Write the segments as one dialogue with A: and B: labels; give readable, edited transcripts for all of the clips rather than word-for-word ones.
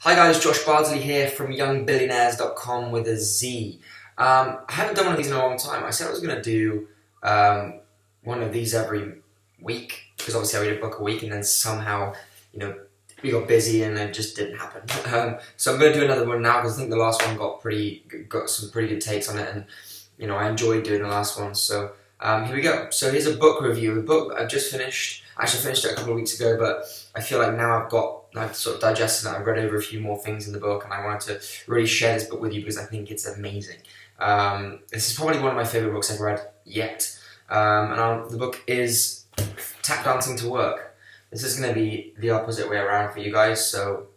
A: Hi guys, Josh Bardsley here from YoungBillionaires.com with a Z. I haven't done one of these in a long time. I said I was going to do one of these every week because obviously I read a book a week and then somehow, we got busy and it just didn't happen. So I'm going to do another one now because I think the last one got some pretty good takes on it, and I enjoyed doing the last one. So here we go. So here's a book review. The book I've just finished. Actually, I finished it a couple of weeks ago, but I feel like now I've sort of digested it. I've read over a few more things in the book, and I wanted to really share this book with you because I think it's amazing. This is probably one of my favourite books I've read yet. The book is Tap Dancing to Work. This is going to be the opposite way around for you guys, so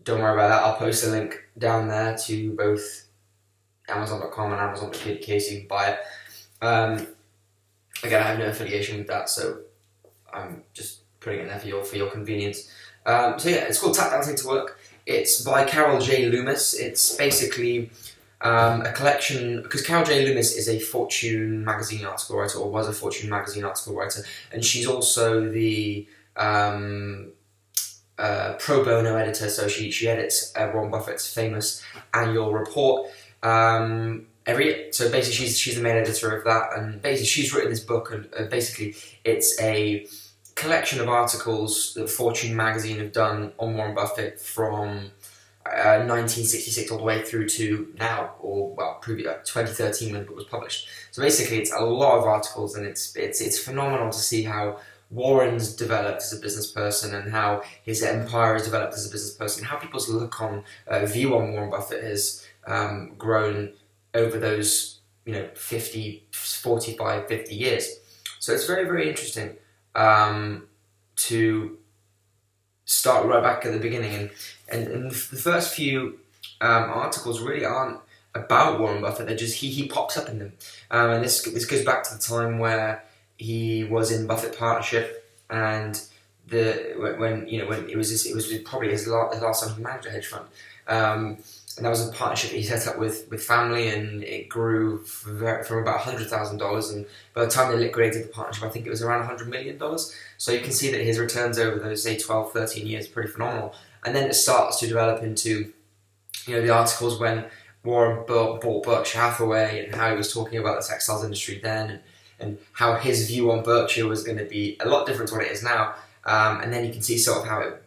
A: don't worry about that. I'll post a link down there to both Amazon.com and Amazon.co in case you can buy it. Again, I have no affiliation with that, so I'm just putting it there for your convenience. So yeah, it's called Tap Dancing to Work. It's by Carol J. Loomis. It's basically a collection, because Carol J. Loomis is a Fortune magazine article writer, or was a Fortune magazine article writer, and she's also the pro bono editor, so she edits Warren Buffett's famous annual report. So basically she's the main editor of that, and basically she's written this book, and basically it's a collection of articles that Fortune magazine have done on Warren Buffett from 1966 all the way through to now, or 2013 when the book was published. So basically it's a lot of articles, and it's phenomenal to see how Warren's developed as a business person and how his empire has developed as a business person, how people's view on Warren Buffett has grown over those 50 years. So it's very, very interesting to start right back at the beginning, and the first few articles really aren't about Warren Buffett. They're just he pops up in them, and this goes back to the time where he was in Buffett Partnership, and when it was probably his last time he managed a hedge fund. And that was a partnership he set up with family, and it grew from about $100,000, and by the time they liquidated the partnership, I think it was around $100 million. So you can see that his returns over those, say, 12, 13 years are pretty phenomenal. And then it starts to develop into, the articles when Warren bought Berkshire Hathaway, and how he was talking about the textiles industry then, and how his view on Berkshire was going to be a lot different to what it is now. And then you can see sort of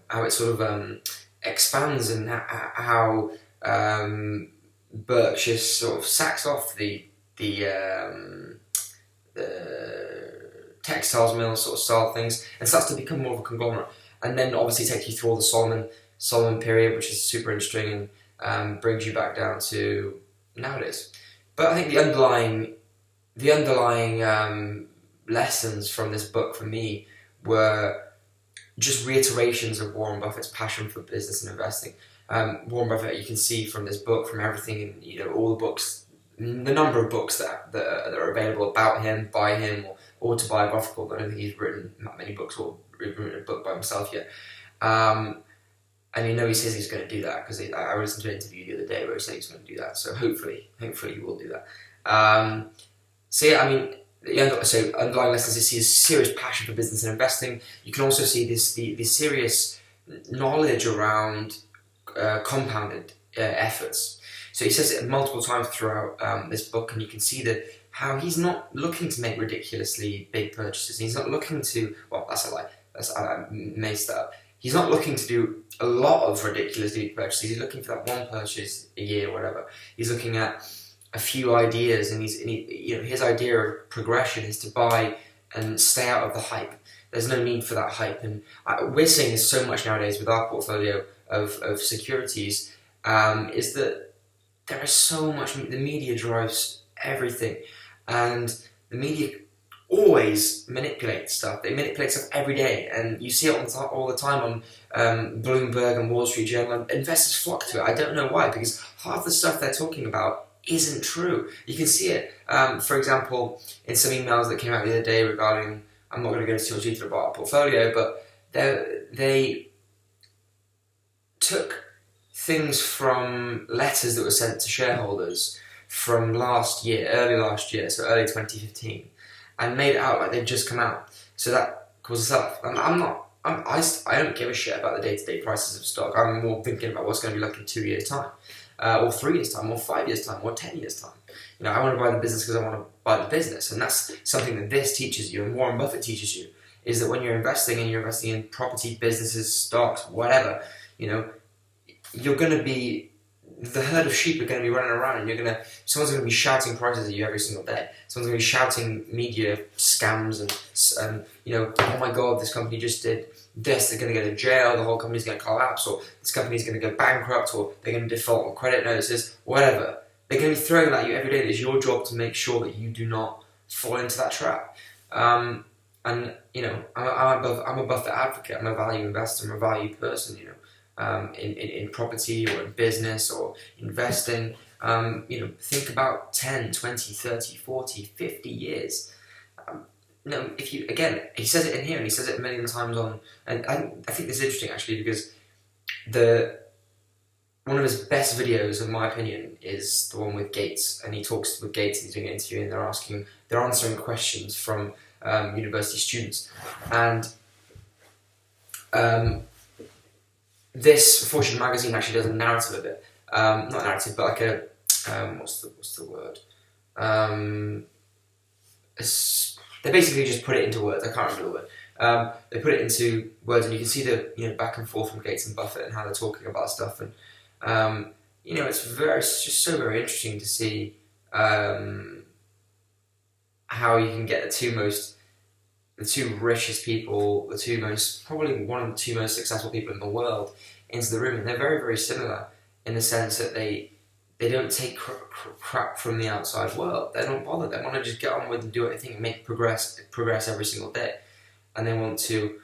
A: how it sort of expands, and how Berkshire sort of sacks off the textiles mill sort of style things and starts to become more of a conglomerate, and then obviously take you through all the Solomon period, which is super interesting, and brings you back down to nowadays. But I think the underlying lessons from this book for me were just reiterations of Warren Buffett's passion for business and investing. Warren Buffett, you can see from this book, from everything, all the books, the number of books that are available about him, by him, or autobiographical. I don't think he's written that many books or written a book by himself yet. And he says he's going to do that, because I listened to an interview the other day where he said he's going to do that. So hopefully he will do that. So underlying lessons is his serious passion for business and investing. You can also see the serious knowledge around compounded efforts. So he says it multiple times throughout this book, and you can see that how he's not looking to make ridiculously big purchases. He's not looking to, that's a lie, I messed that up. He's not looking to do a lot of ridiculously big purchases. He's looking for that one purchase a year or whatever. He's looking at a few ideas, and his idea of progression is to buy and stay out of the hype. There's no need for that hype, and we're seeing this so much nowadays with our portfolio of securities, is that there is so much, the media drives everything, and the media always manipulate stuff. They manipulate stuff every day, and you see it all the time on Bloomberg and Wall Street Journal, and investors flock to it. I don't know why, because half the stuff they're talking about isn't true. You can see it, for example, in some emails that came out the other day regarding, I'm not going to go into too much detail about our portfolio, but they took things from letters that were sent to shareholders from early last year, so early 2015, and made it out like they'd just come out. So that causes stuff. I'm not I don't give a shit about the day-to-day prices of stock. I'm more thinking about what's going to be like in 2 years' time, or 3 years' time, or 5 years' time, or 10 years' time. I want to buy the business because I want to buy the business, and that's something that this teaches you, and Warren Buffett teaches you, is that when you're investing in property, businesses, stocks, whatever, you're going to be the herd of sheep are going to be running around, and someone's going to be shouting prices at you every single day. Someone's going to be shouting media scams and oh my god, this company just did this. They're going to go to jail. The whole company's going to collapse, or this company's going to go bankrupt, or they're going to default on credit notices. Whatever. They're going to be throwing that at you every day. It's your job to make sure that you do not fall into that trap. I'm a Buffett advocate. I'm a value investor. I'm a value person. In property or in business or investing, think about 10, 20, 30, 40, 50 years. He says it in here, and he says it a million times on, and I think this is interesting actually, because one of his best videos, in my opinion, is the one with Gates, and he talks with Gates, and he's doing an interview, and they're answering questions from university students, and this Fortune magazine actually does a narrative of it. Not a narrative, but like a what's the word? They basically just put it into words. I can't remember the word. They put it into words, and you can see the back and forth from Gates and Buffett and how they're talking about stuff. And it's just so very interesting to see how you can get the two richest people, probably one of the two most successful people in the world into the room, and they're very, very similar in the sense that they don't take crap from the outside world. They don't bother. They want to just get on with and do everything and make progress every single day, and they want to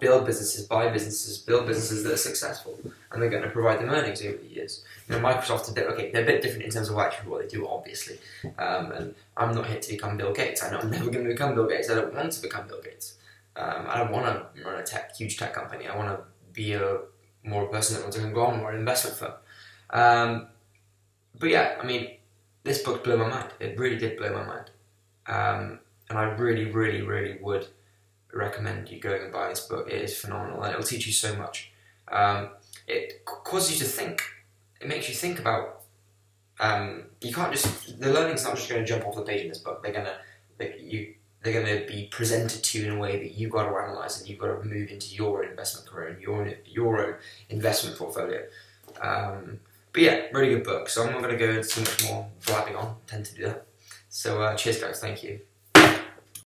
A: build businesses, buy businesses, build businesses that are successful, and they're going to provide them earnings over the years. Microsoft, they're a bit different in terms of actually what they do, obviously. And I'm not here to become Bill Gates. I know I'm never going to become Bill Gates. I don't want to become Bill Gates. I don't want to run a huge tech company. I want to be more a person that wants to go on or an investment firm. But yeah, this book blew my mind. It really did blow my mind. And I really, really, really would recommend you going and buying this book. It is phenomenal, and it will teach you so much. It causes you to think. It makes you think about. You can't just. The learning's not just going to jump off the page in this book. They're going to be presented to you in a way that you've got to analyse, and you've got to move into your investment career and your own investment portfolio. But yeah, really good book. So I'm not going to go into too much more blabbing on. I tend to do that. So cheers, guys. Thank you.